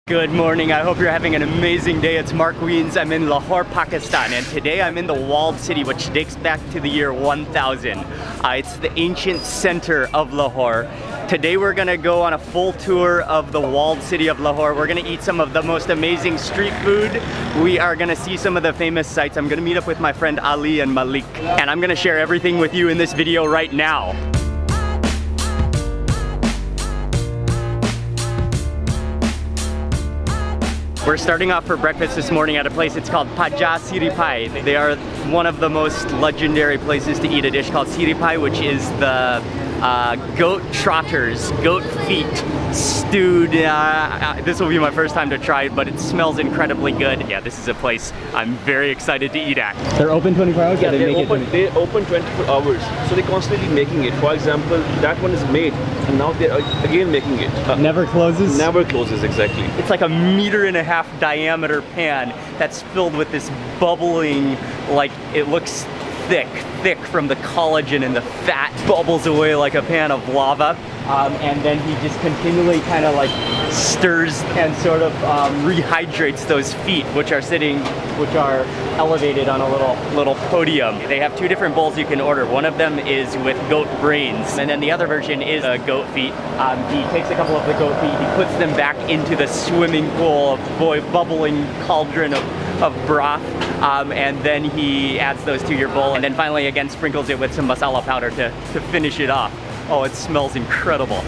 Good morning, I hope you're having an amazing day. It's Mark Weens. I'm in Lahore, Pakistan, and today I'm in the walled city, which dates back to the year 1000. It's the ancient center of Lahore. Today we're gonna go on a full tour of the walled city of Lahore. We're gonna eat some of the most amazing street food. We are gonna see some of the famous sites. I'm gonna meet up with my friend Ali and Malik, and I'm gonna share everything with you in this video right now. We're starting off for breakfast this morning at a place, it's called Paja Siri Pai. They are one of the most legendary places to eat a dish called Siri Pai, which is the goat trotters, goat feet stewed. This will be my first time to try it, but it smells incredibly good. Yeah, this is a place I'm very excited to eat at. They're open 24 hours? Yeah, they open 24 hours. So they're constantly making it. For example, that one is made, and now they're again making it. Never closes? Never closes, exactly. It's like a 1.5 meter diameter pan that's filled with this bubbling, like it looks thick from the collagen, and the fat bubbles away like a pan of lava. And then he just continually kind of like stirs and sort of rehydrates those feet, which are elevated on a little podium. They have two different bowls you can order. One of them is with goat brains, and then the other version is goat feet. He takes a couple of the goat feet, he puts them back into the swimming pool of bubbling cauldron of broth, and then he adds those to your bowl, and then finally again sprinkles it with some masala powder to finish it off. Oh, it smells incredible.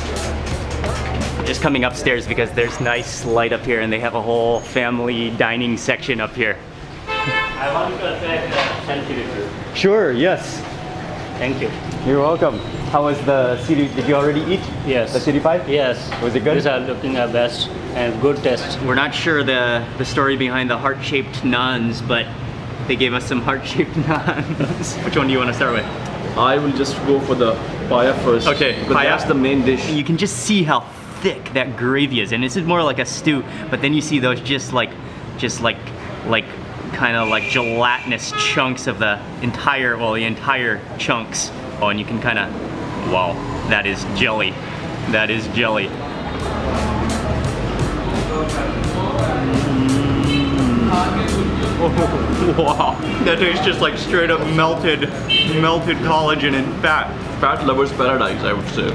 Just coming upstairs because there's nice light up here, and they have a whole family dining section up here. I want to take a selfie with you. Sure, yes. Thank you. You're welcome. How was the Siri? Did you already eat? Yes. The Siri Pai? Yes. Was it good? These are looking our best and good taste. We're not sure the story behind the heart-shaped naans, but they gave us some heart-shaped naans. Which one do you want to start with? I will just go for the paya first. Okay, but paya. that's the main dish. You can just see how thick that gravy is, and this is more like a stew, but then you see those just like kind of like gelatinous chunks of the entire chunks. Oh, and you can kind of, wow, that is jelly. That is jelly. Oh, wow, that tastes just like straight up melted collagen and fat. Fat lover's paradise, I would say.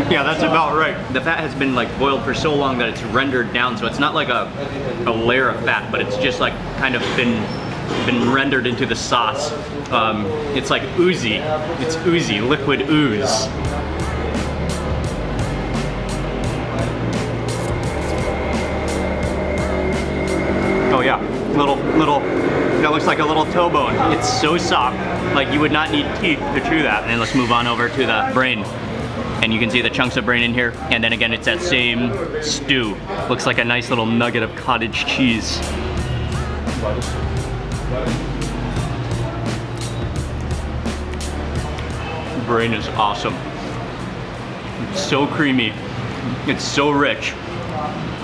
Yeah, that's about right. The fat has been like boiled for so long that it's rendered down, so it's not like a layer of fat, but it's just like kind of been rendered into the sauce. It's like oozy. It's oozy, liquid ooze. Oh yeah, that looks like a little toe bone. It's so soft, like you would not need teeth to chew that. And then let's move on over to the brain. And you can see the chunks of brain in here. And then again, it's that same stew. Looks like a nice little nugget of cottage cheese. Brain is awesome. It's so creamy. It's so rich.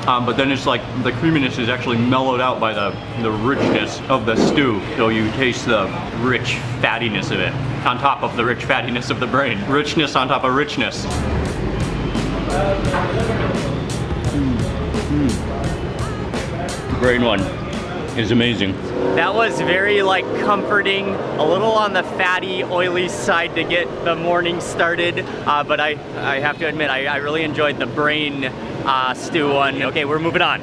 But then it's like the creaminess is actually mellowed out by the richness of the stew. So you taste the rich fattiness of it on top of the rich fattiness of the brain. Richness on top of richness. Brain one is amazing. That was very like comforting, a little on the fatty, oily side to get the morning started. But I have to admit, I really enjoyed the brain stew one. Okay, we're moving on.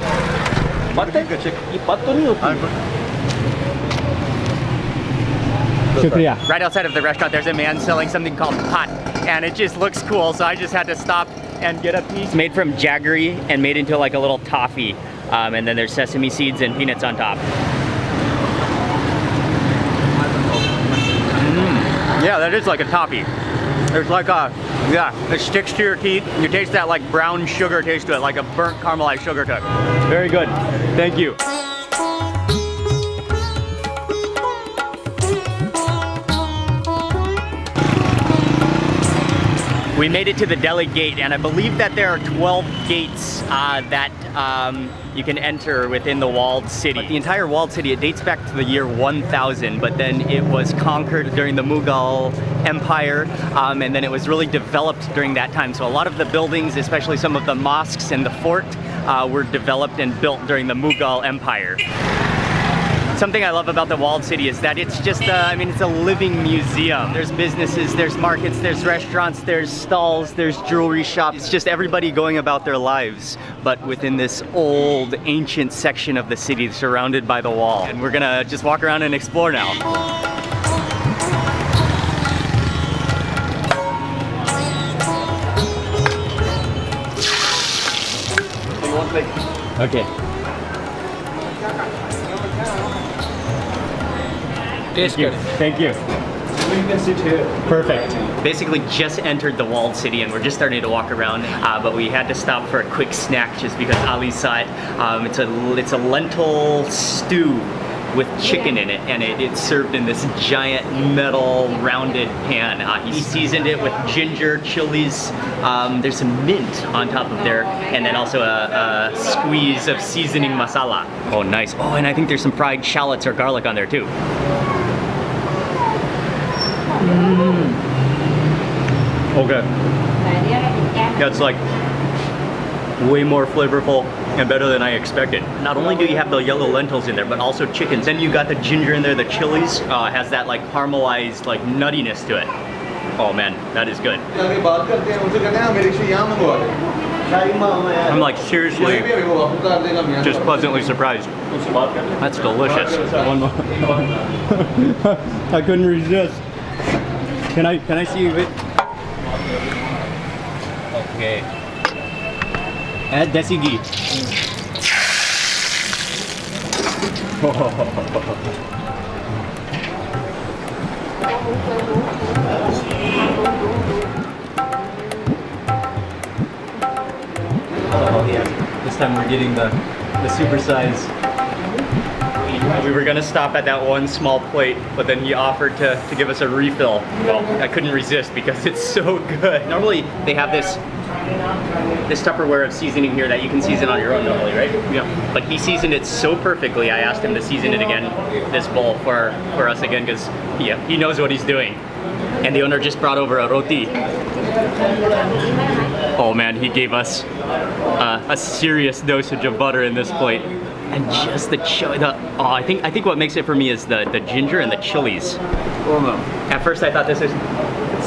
Shukriya. Right outside of the restaurant, there's a man selling something called pat, and it just looks cool, so I just had to stop and get a piece. It's made from jaggery and made into like a little toffee, and then there's sesame seeds and peanuts on top. Yeah, that is like a toffee. There's like it sticks to your teeth. You taste that like brown sugar taste to it, like a burnt caramelized sugar to it. Very good. Thank you. We made it to the Delhi gate, and I believe that there are 12 gates that you can enter within the walled city. But the entire walled city, it dates back to the year 1000, but then it was conquered during the Mughal Empire, and then it was really developed during that time. So a lot of the buildings, especially some of the mosques and the fort, were developed and built during the Mughal Empire. Something I love about the walled city is that it's just, I mean, it's a living museum. There's businesses, there's markets, there's restaurants, there's stalls, there's jewelry shops. It's just everybody going about their lives, but within this old, ancient section of the city surrounded by the wall. And we're gonna just walk around and explore now. Okay. Taste Thank you. Thank you. So you can sit here. Perfect. Basically just entered the walled city and we're just starting to walk around, but we had to stop for a quick snack just because Ali saw it. It's a lentil stew with chicken in it, and it's served in this giant metal rounded pan. He seasoned it with ginger, chilies, there's some mint on top of there, and then also a squeeze of seasoning masala. Oh, nice. Oh, and I think there's some fried shallots or garlic on there too. Okay. That's like way more flavorful and better than I expected. Not only do you have the yellow lentils in there, but also chickens. Then you got the ginger in there, the chilies, has that like caramelized like nuttiness to it. Oh man, that is good. I'm like seriously just pleasantly surprised. That's delicious. One more. I couldn't resist. Can I see it? Okay. Add desi ghee. Oh yeah. This time we're getting the super size. We were gonna stop at that one small plate, but then he offered to give us a refill. Well, I couldn't resist because it's so good. Normally they have this Tupperware of seasoning here that you can season on your own normally, right? Yeah. But he seasoned it so perfectly, I asked him to season it again, this bowl for us again, because he knows what he's doing. And the owner just brought over a roti. Oh man, he gave us a serious dosage of butter in this plate. And just I think what makes it for me is the ginger and the chilies. Oh no. At first I thought this is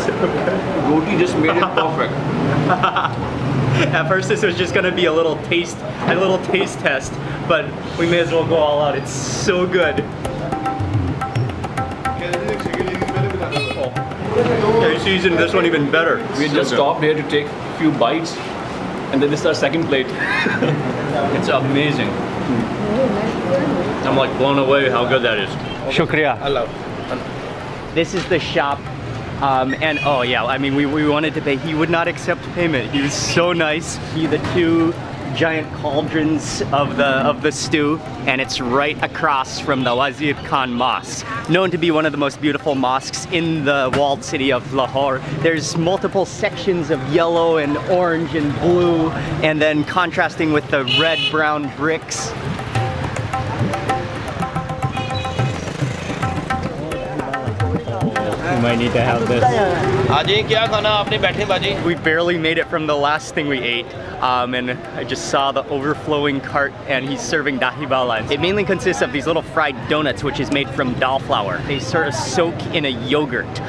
so good. Roti just made it perfect. At first this was just gonna be a little taste test, but we may as well go all out. It's so good. They seasoned this one even better. We just stopped here to take a few bites, and then this is our second plate. It's amazing. I'm like blown away how good that is. Shukriya. Allah. This is the shop, and oh yeah, I mean we wanted to pay. He would not accept payment. He was so nice. The two giant cauldrons of the stew, and it's right across from the Wazir Khan Mosque, known to be one of the most beautiful mosques in the walled city of Lahore. There's multiple sections of yellow and orange and blue, and then contrasting with the red-brown bricks. We might need to have this. We barely made it from the last thing we ate, and I just saw the overflowing cart, and he's serving dahi bala. It mainly consists of these little fried donuts, which is made from dal flour. They sort of soak in a yogurt.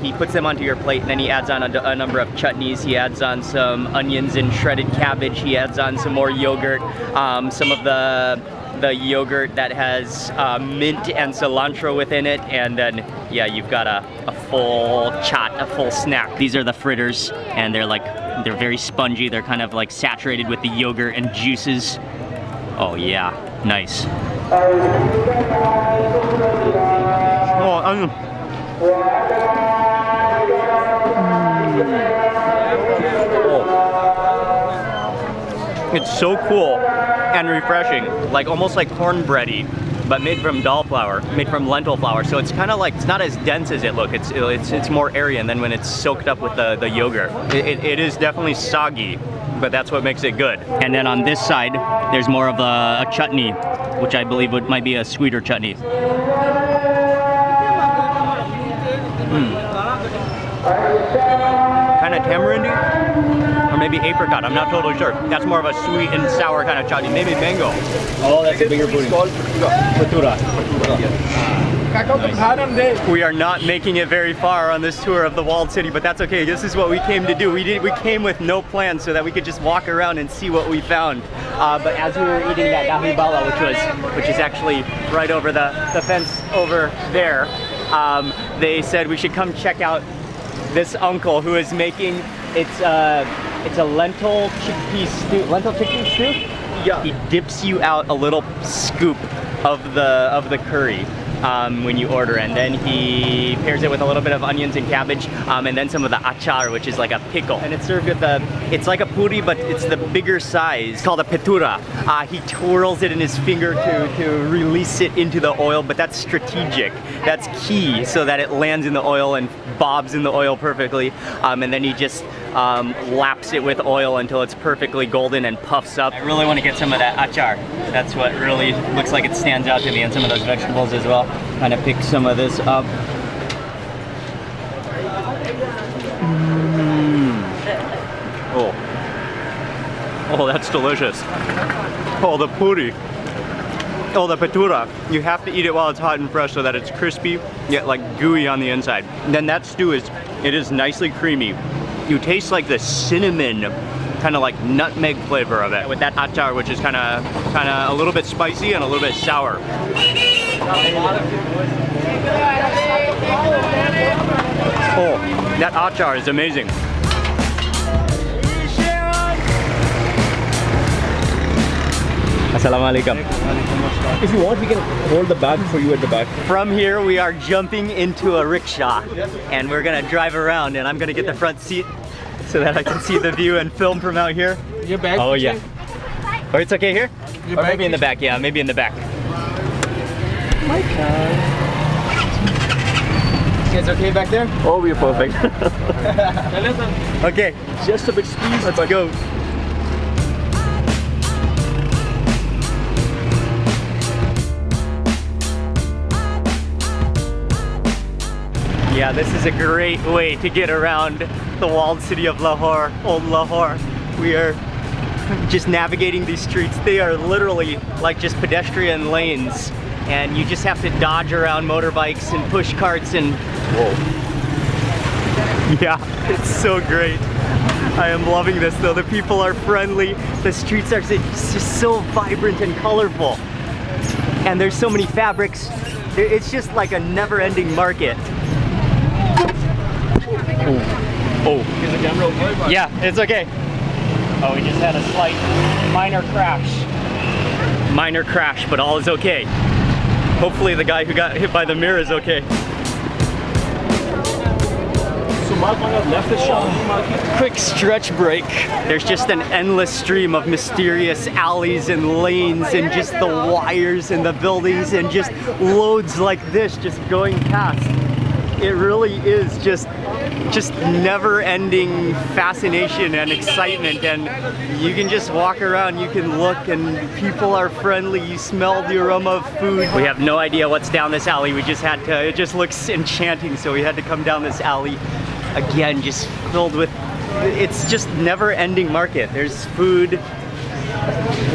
He puts them onto your plate, and then he adds on a number of chutneys. He adds on some onions and shredded cabbage. He adds on some more yogurt, some of the yogurt that has mint and cilantro within it, and then yeah, you've got a full chaat, a full snack. These are the fritters, and they're very spongy. They're kind of like saturated with the yogurt and juices. Oh yeah, nice. It's so cool and refreshing, like almost like cornbready, but made from dal flour, made from lentil flour. So it's kind of like, it's not as dense as it looks. It's more airy, and then when it's soaked up with the yogurt, it is definitely soggy, but that's what makes it good. And then on this side, there's more of a chutney, which I believe might be a sweeter chutney. Kind of tamarindy, or maybe apricot, I'm not totally sure. That's more of a sweet and sour kind of chutney, maybe mango. Oh, that's a bigger pudding. Patura. Nice. We are not making it very far on this tour of the walled city, but that's okay. This is what we came to do. We came with no plan so that we could just walk around and see what we found. But as we were eating that dahi bala, which is actually right over the fence over there, they said we should come check out this uncle who is making, it's a lentil chickpea stew. Lentil chickpea stew? Yeah. He dips you out a little scoop of the curry when you order, and then he pairs it with a little bit of onions and cabbage, and then some of the achar, which is like a pickle. And it's served with it's like a puri, but it's the bigger size. It's called a petura. He twirls it in his finger to release it into the oil, but that's strategic. That's key, so that it lands in the oil and bobs in the oil perfectly. And then he just laps it with oil until it's perfectly golden and puffs up. I really want to get some of that achar. That's what really looks like it stands out to me, and some of those vegetables as well. Kind of pick some of this up. Oh, that's delicious. Oh, the puri. Oh, the petura. You have to eat it while it's hot and fresh so that it's crispy, yet like gooey on the inside. And then that stew is nicely creamy. You taste like the cinnamon, kind of like nutmeg flavor of it, with that achar, which is kind of a little bit spicy and a little bit sour. Oh, that achar is amazing. Assalamu alaikum. If you want, we can hold the bag for you at the back. From here, we are jumping into a rickshaw, and we're gonna drive around, and I'm gonna get the front seat so that I can see the view and film from out here. Your bag? Oh yeah. Or it's okay here? Or maybe in the back, yeah, maybe in the back. My God. You guys okay back there? Oh, we're perfect. Okay, Just a bit squeezed. let's go. Yeah, this is a great way to get around the walled city of Lahore, old Lahore. We are just navigating these streets. They are literally like just pedestrian lanes, and you just have to dodge around motorbikes and push carts and whoa. Yeah, it's so great. I am loving this though. The people are friendly. The streets are just so vibrant and colorful. And there's so many fabrics. It's just like a never-ending market. Oh. Is the camera okay? Yeah, it's okay. Oh, we just had a slight minor crash. Minor crash, but all is okay. Hopefully the guy who got hit by the mirror is okay. So Mark on your left is Shahdi Market. Quick stretch break. There's just an endless stream of mysterious alleys and lanes and just the wires and the buildings and just loads like this just going past. It really is just never-ending fascination and excitement, and you can just walk around, you can look, and people are friendly, you smell the aroma of food. We have no idea what's down this alley. We just had to, it just looks enchanting, so we had to come down this alley again, just filled with, it's just never-ending market. There's food,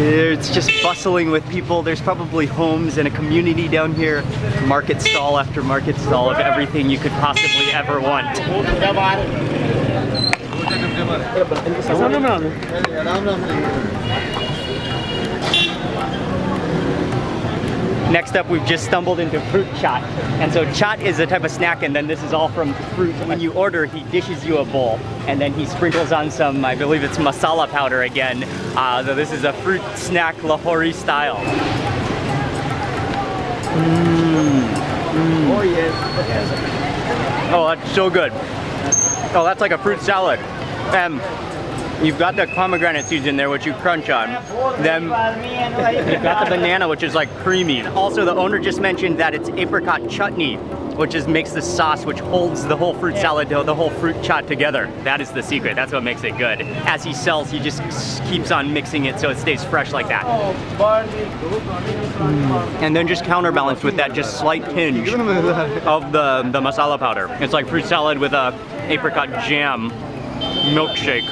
it's just bustling with people. There's probably homes and a community down here. Market stall after market stall of everything you could possibly ever want. Next up, we've just stumbled into fruit chaat. And so chaat is a type of snack, and then this is all from fruit. When you order, he dishes you a bowl, and then he sprinkles on some, I believe it's masala powder again. So this is a fruit snack Lahori style. Oh yes. Oh, that's so good. Oh, that's like a fruit salad. You've got the pomegranate seeds in there, which you crunch on. Then you've got the banana, which is like creamy. Also, the owner just mentioned that it's apricot chutney, which is makes the sauce, which holds the whole fruit salad, the whole fruit chaat together. That is the secret. That's what makes it good. As he sells, he just keeps on mixing it so it stays fresh like that. And then just counterbalanced with that just slight tinge of the masala powder. It's like fruit salad with a apricot jam milkshake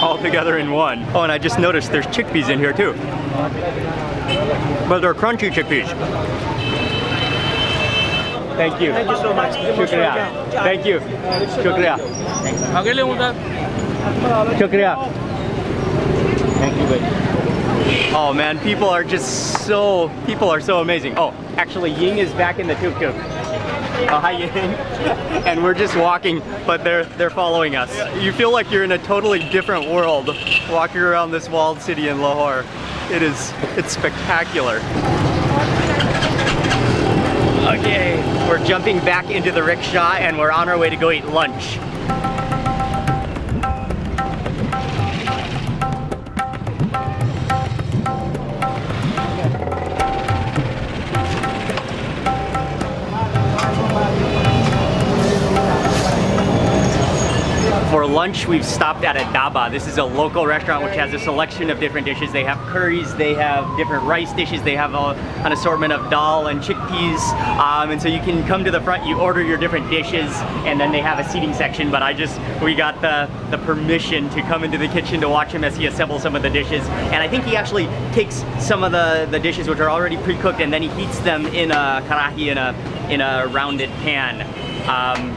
all together in one. Oh, and I just noticed there's chickpeas in here too. But they're crunchy chickpeas. Thank you. Thank you so much. Shukriya. Thank you. Shukriya. Shukriya. Thank you, buddy. Oh man, people are so amazing. Oh, actually Ying is back in the tuk-tuk. Oh, hi Ying. And we're just walking, but they're following us. You feel like you're in a totally different world walking around this walled city in Lahore. It's spectacular. Okay, we're jumping back into the rickshaw and we're on our way to go eat lunch. For lunch, we've stopped at a dhaba. This is a local restaurant which has a selection of different dishes. They have curries, they have different rice dishes, they have an assortment of dal and chickpeas. And so you can come to the front, you order your different dishes, and then they have a seating section. But we got the permission to come into the kitchen to watch him as he assembles some of the dishes. And I think he actually takes some of the dishes which are already pre-cooked and then he heats them in a karahi, in a rounded pan.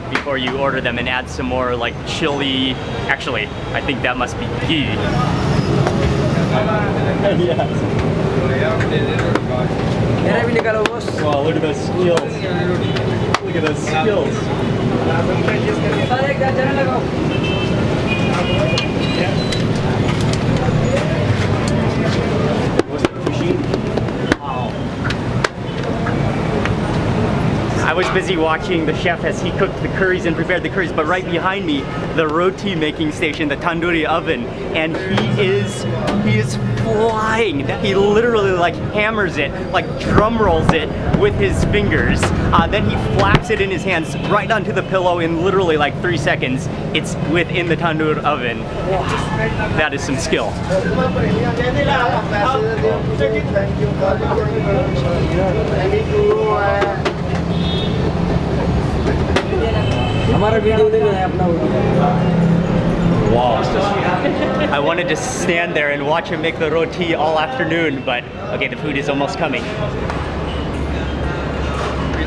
Before you order them, and add some more like chili. Actually, I think that must be ghee. Wow, look at those skills. Look at those skills. I was busy watching the chef as he cooked the curries and prepared the curries, but right behind me, the roti making station, the tandoori oven, and he is flying. He literally like hammers it, like drum rolls it with his fingers. Then he flaps it in his hands right onto the pillow in literally like 3 seconds. It's within the tandoor oven. Wow. That is some skill. Wow. I wanted to stand there and watch him make the roti all afternoon, but okay, the food is almost coming.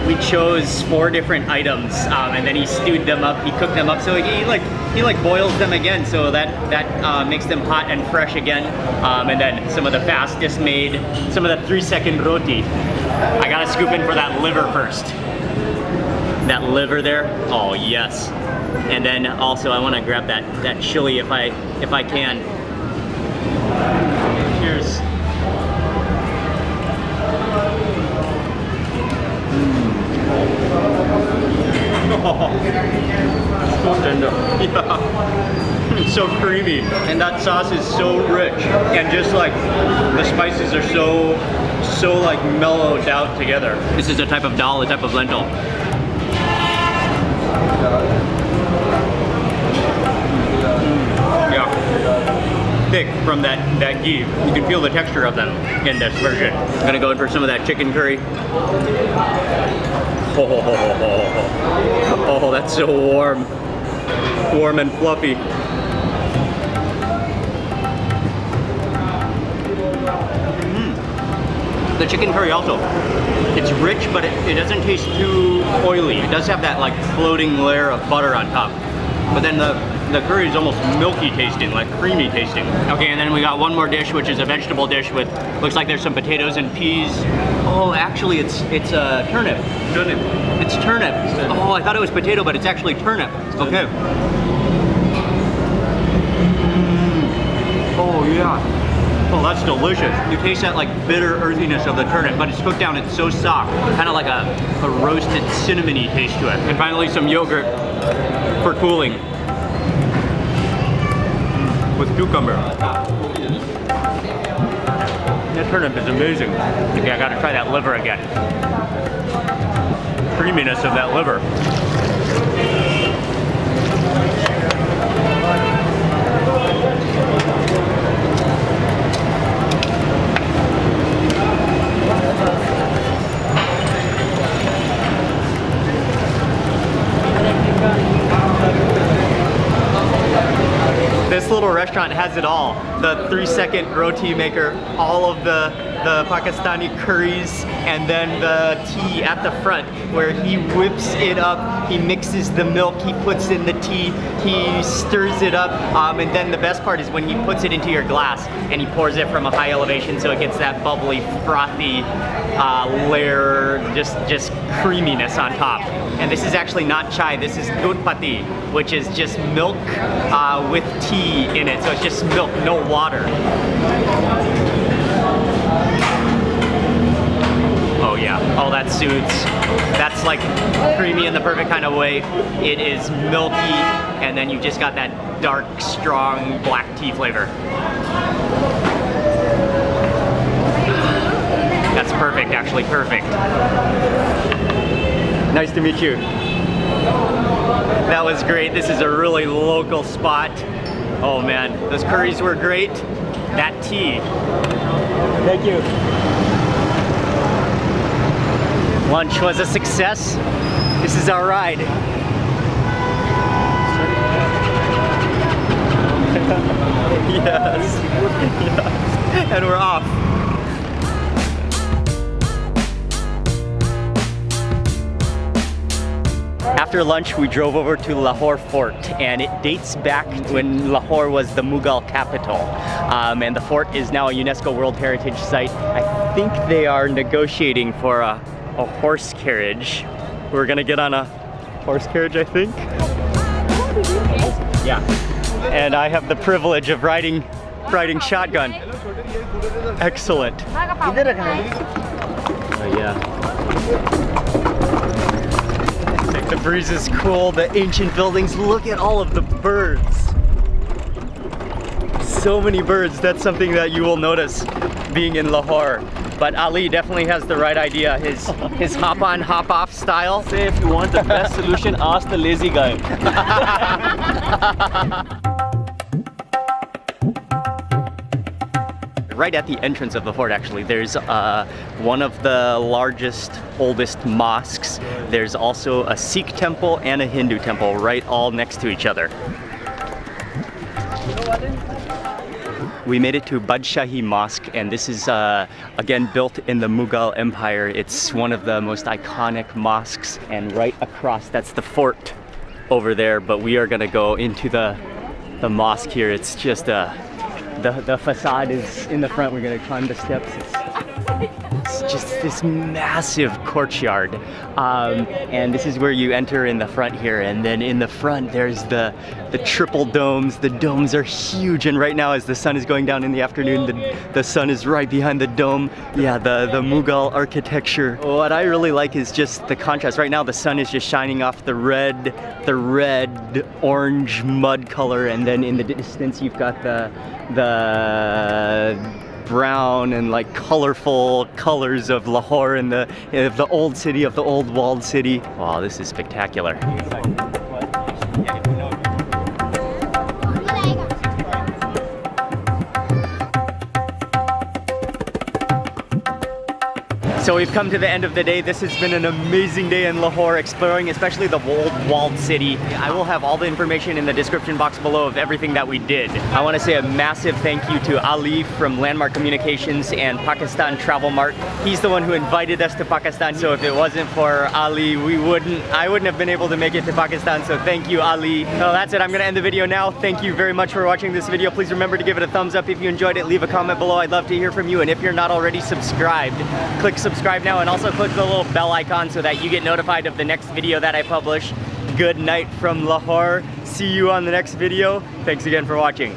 We chose 4 different items, and then he stewed them up, he cooked them up, so he boils them again, so that makes them hot and fresh again. And then some of the fastest made, some of the 3-second roti. I gotta scoop in for that liver first. That liver there, oh yes. And then also I want to grab that chili if I can. Cheers. Oh, so tender. Yeah. It's so creamy, and that sauce is so rich, and just like the spices are so like mellowed out together. This is a type of dal, a type of lentil. Yeah, thick from that ghee. You can feel the texture of them in this version. I'm gonna go in for some of that chicken curry. Oh, that's so warm. Warm and fluffy. The chicken curry also, it's rich, but it doesn't taste too oily. It does have that like floating layer of butter on top. But then the curry is almost milky tasting, like creamy tasting. Okay, and then we got one more dish, which is a vegetable dish with, looks like there's some potatoes and peas. Oh, actually it's turnip. Turnip. It's turnip. Oh, I thought it was potato, but it's actually turnip. Okay. Oh yeah. Oh, that's delicious. You taste that like bitter earthiness of the turnip, but it's cooked down, it's so soft. Kind of like a roasted cinnamony taste to it. And finally some yogurt for cooling. With with cucumber. That turnip is amazing. Okay, I gotta try that liver again. Creaminess of that liver. This little restaurant has it all. The 3-second roti maker, all of the Pakistani curries, and then the tea at the front where he whips it up, he mixes the milk, he puts in the tea, he stirs it up, and then the best part is when he puts it into your glass and he pours it from a high elevation so it gets that bubbly, frothy layer, just creaminess on top. And this is actually not chai, this is dudh pati, which is just milk with tea in it. So it's just milk, no water. Oh yeah, oh that suits. That's like creamy in the perfect kind of way. It is milky, and then you just got that dark, strong black tea flavor. That's perfect, actually perfect. Nice to meet you. That was great. This is a really local spot. Oh man, those curries were great. That tea. Thank you. Lunch was a success. This is our ride. Yes. Yes. And we're off. After lunch, we drove over to Lahore Fort, and it dates back when Lahore was the Mughal capital. And the fort is now a UNESCO World Heritage Site. I think they are negotiating for a horse carriage. We're gonna get on a horse carriage, I think. Yeah. And I have the privilege of riding shotgun. Excellent. Oh, yeah. The breeze is cool, the ancient buildings, look at all of the birds. So many birds, that's something that you will notice being in Lahore. But Ali definitely has the right idea, his hop on, hop off style. Say if you want the best solution, ask the lazy guy. Right at the entrance of the fort, actually, there's one of the largest, oldest mosques. There's also a Sikh temple and a Hindu temple right all next to each other. We made it to Badshahi Mosque, and this is again built in the Mughal Empire. It's one of the most iconic mosques, and right across, that's the fort over there, but we are gonna go into the mosque here. It's just the facade is in the front. We're gonna climb the steps. It's just this massive courtyard, and this is where you enter in the front here. And then in the front, there's the triple domes. The domes are huge, and right now, as the sun is going down in the afternoon, the sun is right behind the dome. Yeah, the Mughal architecture. What I really like is just the contrast. Right now, the sun is just shining off the red, orange mud color, and then in the distance, you've got the brown and like colorful colors of Lahore and the old city, of the old walled city. Wow, this is spectacular. So we've come to the end of the day. This has been an amazing day in Lahore, exploring especially the old walled city. I will have all the information in the description box below of everything that we did. I want to say a massive thank you to Ali from Landmark Communications and Pakistan Travel Mart. He's the one who invited us to Pakistan, so if it wasn't for Ali, I wouldn't have been able to make it to Pakistan, so thank you, Ali. So that's it, I'm gonna end the video now. Thank you very much for watching this video. Please remember to give it a thumbs up if you enjoyed it. Leave a comment below, I'd love to hear from you. And if you're not already subscribed, click subscribe now, and also click the little bell icon so that you get notified of the next video that I publish. Good night from Lahore. See you on the next video. Thanks again for watching.